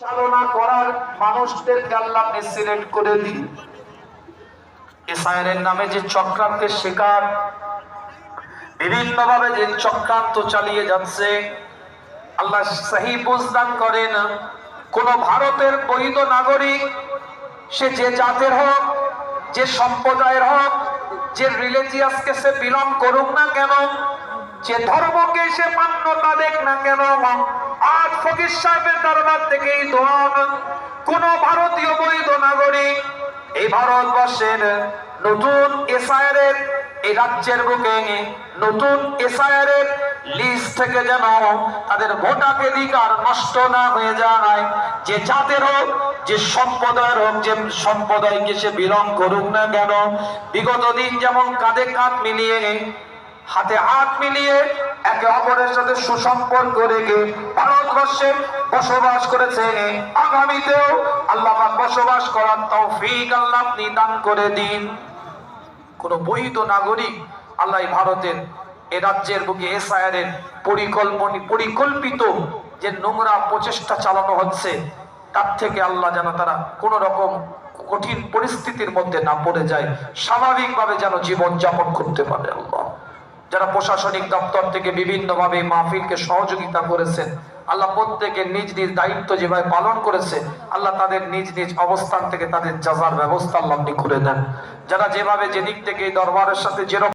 চালনা করার মানুষদেরকে আল্লাহ সিলেক্ট করে দিন। ইসরায়েলের নামে যে চক্রান্তের শিকার, বিভিন্ন ভাবে যে চক্রান্ত চালিয়ে যাচ্ছে, আল্লাহ সহি বুঝদান করেন। কোন ভারতের বৈধ নাগরিক, সে যে জাতের হোক, যে সম্প্রদায়ের হোক, যে রিলিজিয়াসকে সে বিলং করুক না কেন, যে ধর্মকে সে মান্যতা দেখ না কেন, আজ ফকির সাহেবের দরবার থেকেই দোয়ান, কোন ভারতীয় বৈধ নাগরিক এই ভারতবর্ষের নতুন এসআইআর এই রাজ্যের বুকে নতুন এসআইআর লিস্ট থেকে যেন তাদের ভোটাধিকার নষ্ট না হয়ে যায়, যে জাতের হোক, যে সম্প্রদায়ের হোক, যে সম্প্রদায়কে সে বিলং করুক না কেন, বিগত দিন যেমন কাঁধে কাঁধ মিলিয়ে, হাতে হাত মিলিয়ে একে অপরের সাথে সুসম্পর্ক রেখে ভারতবর্ষে বসবাস করেছে, আগামীতেও আল্লাহ পাক বসবাস করার তৌফিক আল্লাহ আপনি দান করে দিন। কোন বৈধ নাগরিক আল্লাহ ভারতের এ রাজ্যের বুকে এসআইআর এর পরিকল্পিত যে নোংরা প্রচেষ্টা চালানো হচ্ছে, তার থেকে আল্লাহ যেন তারা কোন রকম কঠিন পরিস্থিতির মধ্যে না পড়ে যায়, স্বাভাবিকভাবে যেন জীবন যাপন করতে পারে। আল্লাহ যারা প্রশাসনিক দপ্তর থেকে বিভিন্ন ভাবে মাহফিলকে সহযোগিতা করেছেন, আল্লাহ প্রত্যেকে নিজ নিজ দায়িত্ব যেভাবে পালন করেছে, আল্লাহ তাদের নিজ নিজ অবস্থান থেকে তাদের জাযার ব্যবস্থা আল্লাহ আপনি করে দেন। যারা যেভাবে যেদিক থেকে এই দরবারের সাথে যেরকম